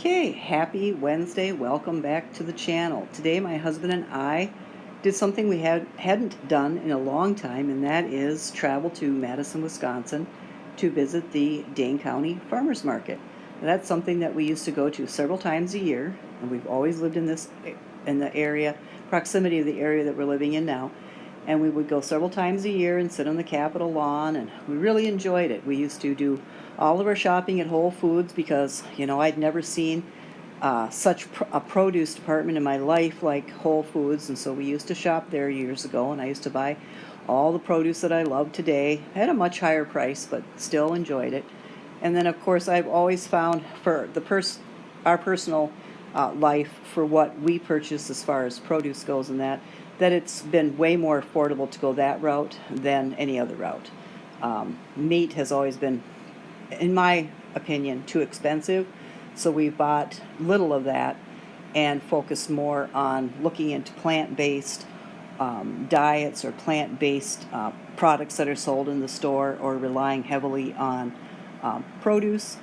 Okay, happy Wednesday. Welcome back to the channel. Today my husband and I did something we hadn't done in a long time, and that is travel to Madison, Wisconsin to visit the Dane County Farmers Market. Now, that's something that we used to go to several times a year, and we've always lived in the area, proximity of the area that we're living in now. And we would go several times a year and sit on the Capitol lawn, and we really enjoyed it. We used to do all of our shopping at Whole Foods because, I'd never seen such a produce department in my life like Whole Foods, and so we used to shop there years ago, and I used to buy all the produce that I love today at a much higher price, but still enjoyed it. And then, of course, I've always found for our personal life for what we purchase as far as produce goes and that it's been way more affordable to go that route than any other route. Meat has always been, in my opinion, too expensive, so we bought little of that and focused more on looking into plant-based diets or plant-based products that are sold in the store, or relying heavily on produce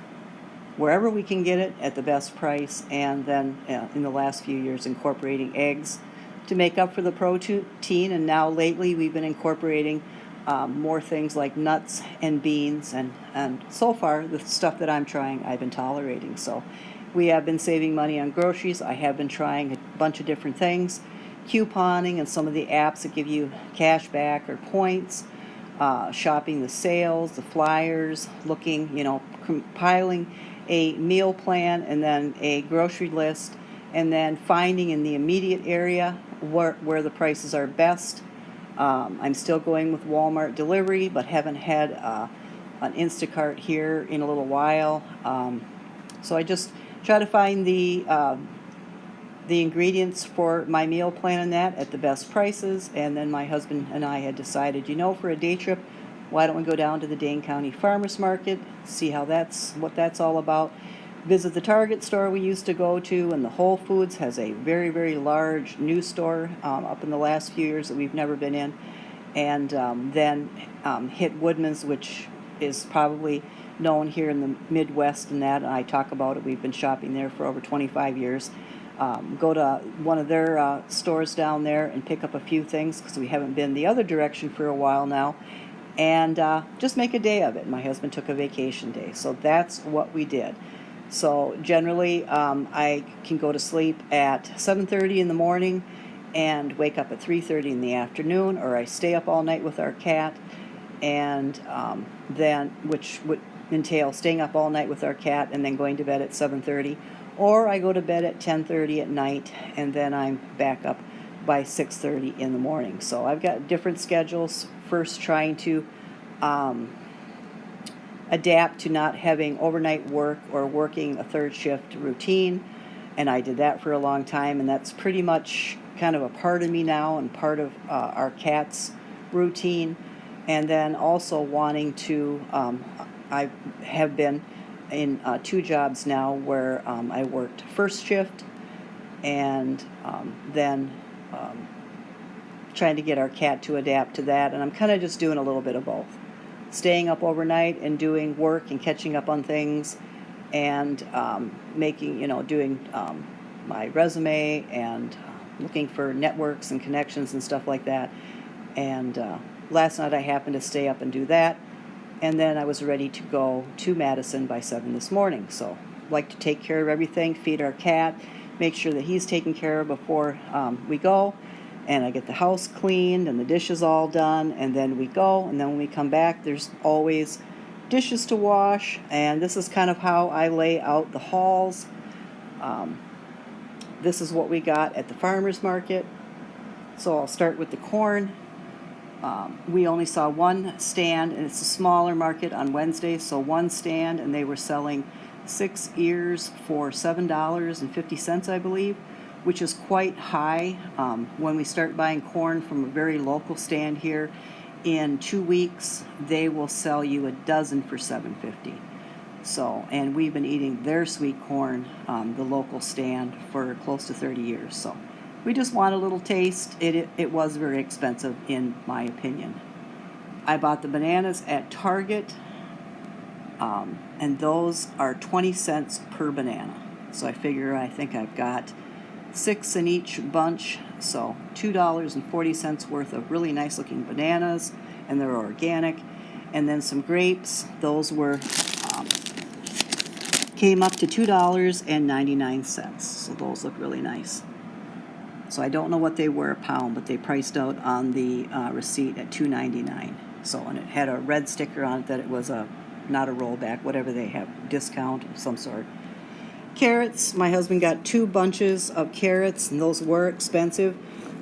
wherever we can get it at the best price, and then in the last few years incorporating eggs to make up for the protein. And now lately we've been incorporating more things like nuts and beans, and so far the stuff that I'm trying I've been tolerating. So we have been saving money on groceries. I have been trying a bunch of different things, couponing and some of the apps that give you cash back or points, shopping the sales, the flyers, looking, compiling a meal plan and then a grocery list, and then finding in the immediate area where the prices are best. I'm still going with Walmart delivery, but haven't had an Instacart here in a little while. So I just try to find the ingredients for my meal plan and that at the best prices. And then my husband and I had decided, for a day trip, why don't we go down to the Dane County Farmers Market, see what that's all about. Visit the Target store we used to go to, and the Whole Foods has a very, very large new store up in the last few years that we've never been in. And then hit Woodman's, which is probably known here in the Midwest, and I talk about it. We've been shopping there for over 25 years. Go to one of their stores down there and pick up a few things because we haven't been the other direction for a while now. And just make a day of it. My husband took a vacation day, so that's what we did. So generally, I can go to sleep at 7:30 in the morning and wake up at 3:30 in the afternoon, or I stay up all night with our cat, and then which would entail staying up all night with our cat and then going to bed at 7:30, or I go to bed at 10:30 at night and then I'm back up by 6:30 in the morning. So I've got different schedules. First, trying to adapt to not having overnight work or working a third shift routine, and I did that for a long time, and that's pretty much kind of a part of me now and part of our cat's routine. And then also wanting to I have been in 2 jobs now where I worked first shift, and then trying to get our cat to adapt to that, and I'm kind of just doing a little bit of both. Staying up overnight and doing work and catching up on things, and doing my resume and looking for networks and connections and stuff like that. And last night I happened to stay up and do that, and then I was ready to go to Madison by 7 this morning. So like to take care of everything, feed our cat, make sure that he's taken care of before we go. And I get the house cleaned and the dishes all done, and then we go. And then when we come back, there's always dishes to wash. And this is kind of how I lay out the hauls. This is what we got at the farmers market. So I'll start with the corn. We only saw one stand, and it's a smaller market on Wednesday. So one stand, and they were selling 6 ears for $7.50, I believe, which is quite high. When we start buying corn from a very local stand here, in 2 weeks they will sell you a dozen for $7.50. So, and we've been eating their sweet corn, the local stand, for close to 30 years. So we just want a little taste. It was very expensive in my opinion. I bought the bananas at Target, and those are 20 cents per banana. So I think I've got 6 in each bunch, so $2.40 worth of really nice looking bananas, and they're organic. And then some grapes, those were came up to $2.99, so those look really nice. So I don't know what they were a pound, but they priced out on the receipt at $2.99. So, and it had a red sticker on it that it was not a rollback, whatever they have, discount of some sort. Carrots, my husband got 2 bunches of carrots, and those were expensive.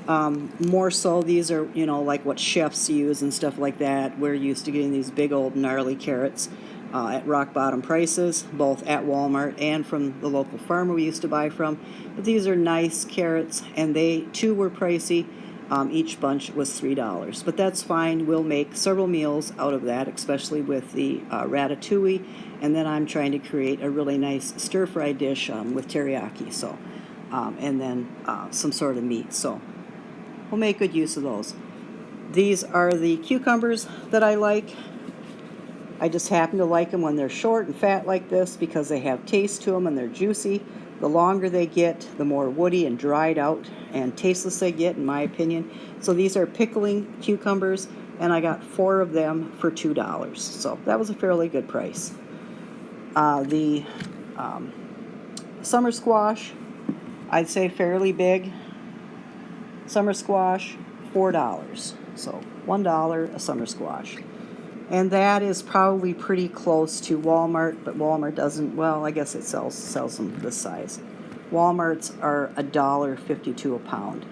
More so, these are, like what chefs use and stuff like that. We're used to getting these big old gnarly carrots at rock bottom prices, both at Walmart and from the local farmer we used to buy from. But these are nice carrots, and they too were pricey. Each bunch was $3, but that's fine. We'll make several meals out of that, especially with the ratatouille, and then I'm trying to create a really nice stir-fry dish with teriyaki, so and then some sort of meat, so we'll make good use of those. These are the cucumbers that I like. I just happen to like them when they're short and fat like this because they have taste to them and they're juicy. The longer they get, the more woody and dried out and tasteless they get, in my opinion. So these are pickling cucumbers, and I got 4 of them for $2. So that was a fairly good price. The summer squash, I'd say fairly big. Summer squash, $4. So $1 a summer squash. And that is probably pretty close to Walmart, but Walmart doesn't, well, I guess it sells them this size. Walmart's are $1.52 a pound.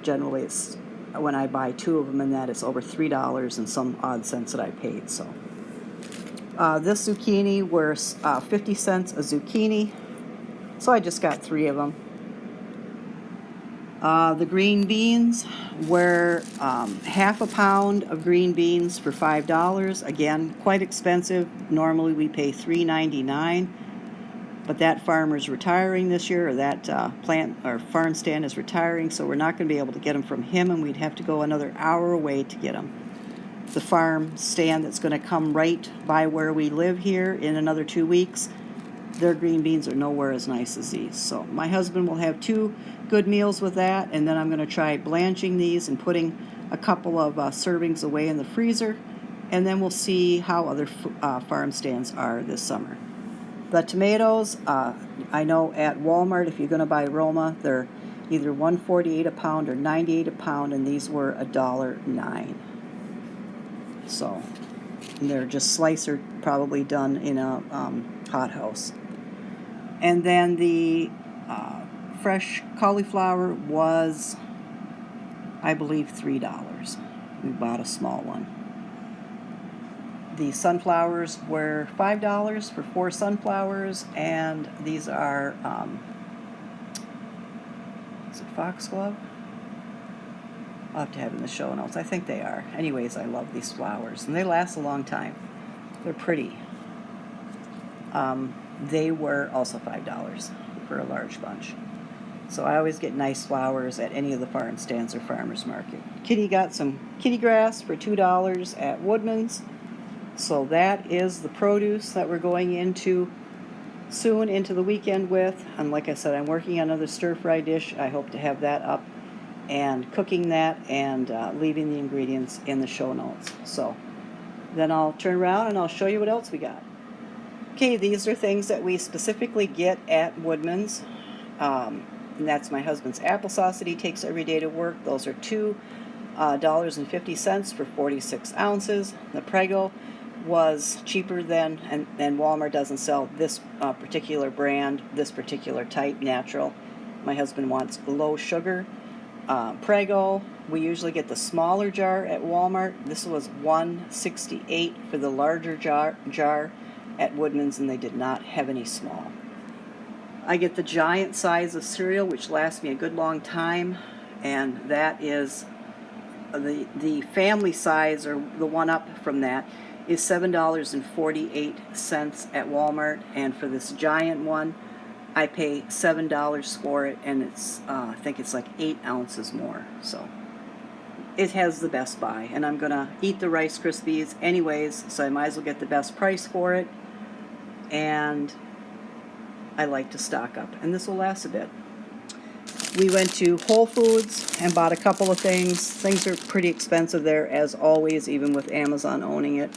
Generally, it's when I buy 2 of them, and that it's over $3 and some odd cents that I paid. So this zucchini were 50 cents a zucchini, so I just got 3 of them. The green beans were half a pound of green beans for $5. Again, quite expensive. Normally we pay $3.99, but that farmer's retiring this year, or that plant or farm stand is retiring, so we're not going to be able to get them from him, and we'd have to go another hour away to get them. The farm stand that's going to come right by where we live here in another 2 weeks, their green beans are nowhere as nice as these. So my husband will have 2 good meals with that, and then I'm going to try blanching these and putting a couple of servings away in the freezer, and then we'll see how other farm stands are this summer. The tomatoes, I know at Walmart, if you're going to buy Roma, they're either $1.48 a pound or $98 a pound, and these were $1.09. So they're just slicer, probably done in a hothouse. And then the fresh cauliflower was, I believe, $3. We bought a small one. The sunflowers were $5 for 4 sunflowers, and these are, is it foxglove? I'll have to have it in the show notes. I think they are. Anyways, I love these flowers, and they last a long time. They're pretty. They were also $5 for a large bunch. So I always get nice flowers at any of the farm stands or farmers market. Kitty got some kitty grass for $2 at Woodman's. So that is the produce that we're going into soon into the weekend with. And like I said, I'm working on another stir-fry dish. I hope to have that up and cooking that and leaving the ingredients in the show notes. So then I'll turn around and I'll show you what else we got. Okay, these are things that we specifically get at Woodman's. And that's my husband's applesauce that he takes every day to work. Those are $2.50 for 46 ounces. The Prego was cheaper than, and Walmart doesn't sell this particular brand, this particular type, natural. My husband wants low sugar. Prego, we usually get the smaller jar at Walmart. This was $1.68 for the larger jar at Woodman's, and they did not have any small. I get the giant size of cereal, which lasts me a good long time, and that is the family size, or the one up from that, is $7.48 at Walmart, and for this giant one, I pay $7 for it, and it's I think it's like 8 ounces more. So it has the best buy, and I'm gonna eat the Rice Krispies anyways, so I might as well get the best price for it. And I like to stock up, and this will last a bit. We went to Whole Foods and bought a couple of things. Things are pretty expensive there, as always, even with Amazon owning it.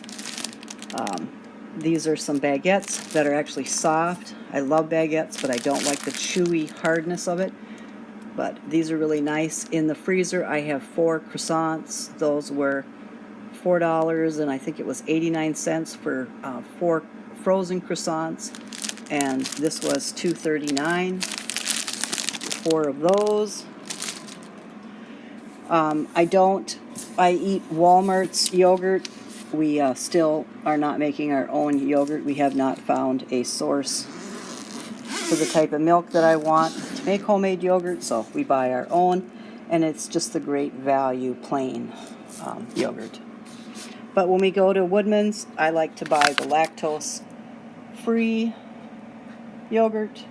These are some baguettes that are actually soft. I love baguettes, but I don't like the chewy hardness of it. But these are really nice. In the freezer, I have 4 croissants. Those were $4, and I think it was 89 cents for 4 frozen croissants. And this was $2.39. 4 of those. I eat Walmart's yogurt. We still are not making our own yogurt. We have not found a source for the type of milk that I want to make homemade yogurt, so we buy our own, and it's just the great value plain yogurt. But when we go to Woodman's, I like to buy the lactose-free yogurt,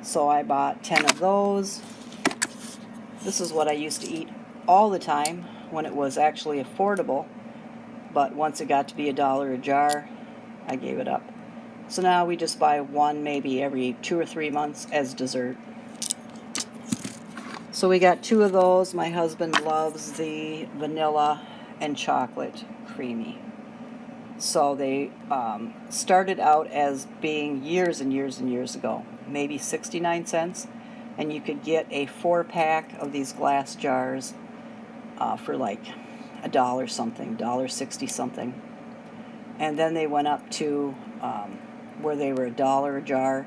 so I bought 10 of those. This is what I used to eat all the time when it was actually affordable, but once it got to be $1 a jar, I gave it up. So now we just buy one maybe every 2 or 3 months as dessert. So we got 2 of those. My husband loves the vanilla and chocolate creamy. So they started out as being years and years and years ago, maybe 69 cents, and you could get a 4-pack of these glass jars for like $1 something, $1.60 something. And then they went up to where they were $1 a jar,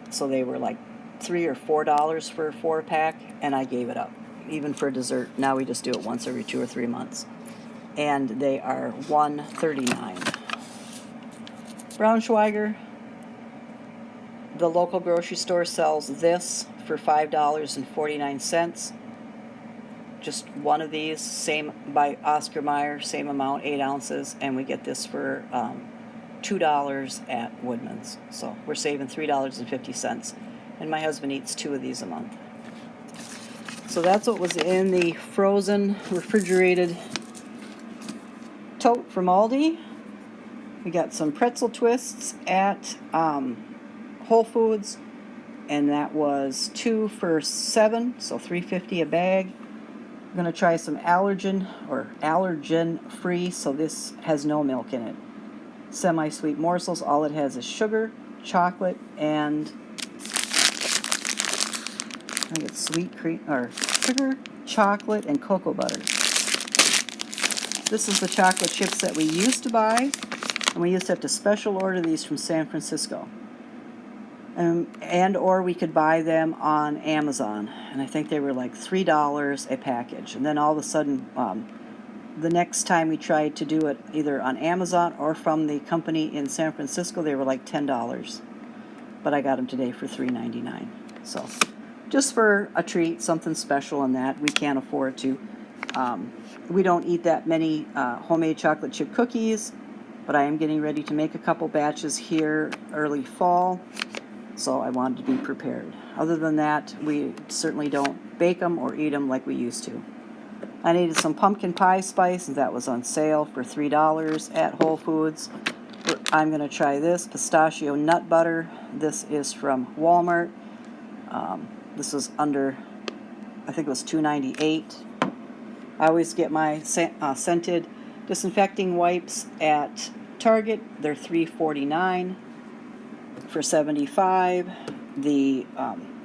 so they were like $3 or $4 for a 4-pack, and I gave it up, even for dessert. Now we just do it once every 2 or 3 months, and they are $1.39. Braunschweiger, the local grocery store sells this for $5.49. Just one of these, same by Oscar Mayer, same amount, 8 ounces, and we get this for $2 at Woodman's. So we're saving $3.50, and my husband eats 2 of these a month. So that's what was in the frozen refrigerated tote from Aldi. We got some pretzel twists at Whole Foods, and that was 2 for $7, so $3.50 a bag. I'm going to try some allergen free, so this has no milk in it. Semi-sweet morsels. All it has is sugar, chocolate, and I think it's sweet cream, or sugar, chocolate, and cocoa butter. This is the chocolate chips that we used to buy, and we used to have to special order these from San Francisco. And or we could buy them on Amazon, and I think they were like $3 a package. And then all of a sudden, the next time we tried to do it either on Amazon or from the company in San Francisco, they were like $10. But I got them today for $3.99. So just for a treat, something special in that. We can't afford to. We don't eat that many homemade chocolate chip cookies, but I am getting ready to make a couple batches here early fall. So I wanted to be prepared. Other than that, we certainly don't bake them or eat them like we used to. I needed some pumpkin pie spice, and that was on sale for $3 at Whole Foods. I'm going to try this pistachio nut butter. This is from Walmart. This was under, I think it was $2.98. I always get my scented disinfecting wipes at Target. They're $3.49. For $75. The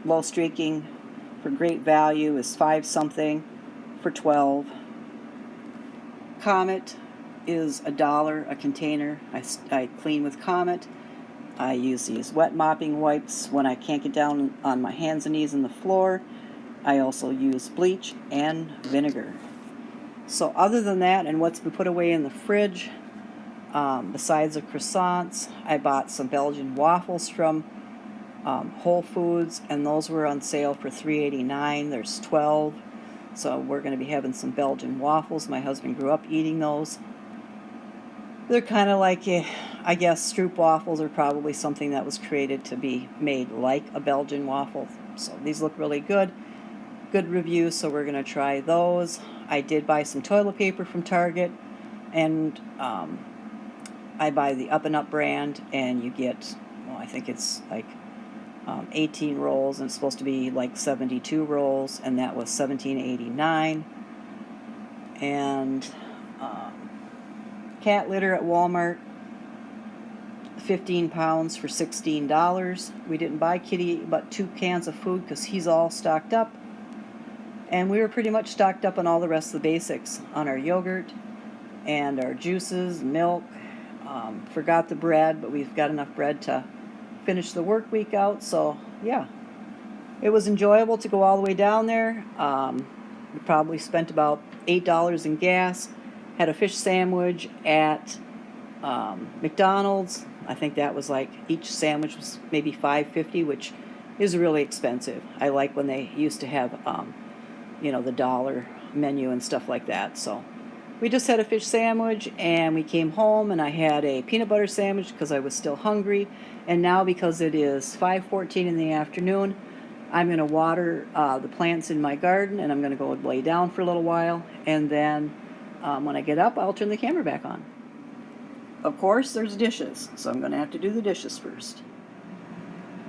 low streaking for great value is $5 something for $12. Comet is $1 a container. I clean with Comet. I use these wet mopping wipes when I can't get down on my hands and knees on the floor. I also use bleach and vinegar. So other than that, and what's been put away in the fridge, besides the croissants, I bought some Belgian waffles from Whole Foods, and those were on sale for $3.89. There's 12, so we're going to be having some Belgian waffles. My husband grew up eating those. They're kind of like, I guess, Stroop waffles are probably something that was created to be made like a Belgian waffle. So these look really good. Good review, so we're going to try those. I did buy some toilet paper from Target, and I buy the Up and Up brand, and you get, well, I think it's like 18 rolls, and it's supposed to be like 72 rolls, and that was $17.89. And cat litter at Walmart, 15 pounds for $16. We didn't buy Kitty but 2 cans of food because he's all stocked up. And we were pretty much stocked up on all the rest of the basics, on our yogurt and our juices, milk. Forgot the bread, but we've got enough bread to finish the work week out. So yeah, it was enjoyable to go all the way down there. We probably spent about $8 in gas. Had a fish sandwich at McDonald's. I think that was like, each sandwich was maybe $5.50, which is really expensive. I like when they used to have the dollar menu and stuff like that. So we just had a fish sandwich, and we came home, and I had a peanut butter sandwich because I was still hungry. And now, because it is 5:14 in the afternoon, I'm going to water the plants in my garden, and I'm going to go lay down for a little while, and then when I get up, I'll turn the camera back on. Of course, there's dishes, so I'm going to have to do the dishes first.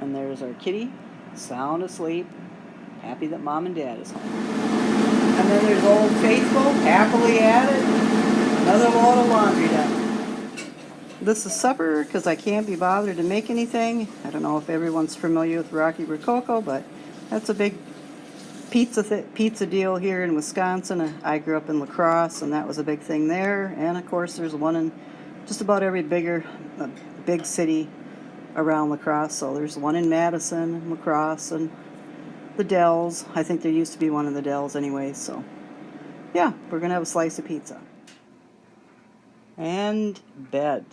And there's our kitty, sound asleep, happy that Mom and Dad is home. And then there's Old Faithful, happily at it, another load of laundry done. This is supper because I can't be bothered to make anything. I don't know if everyone's familiar with Rocky Rococo, but that's a big pizza deal here in Wisconsin. I grew up in La Crosse, and that was a big thing there. And of course, there's one in just about every big city around La Crosse. So there's one in Madison, La Crosse, and the Dells. I think there used to be one in the Dells anyway. So yeah, we're gonna have a slice of pizza. And bed.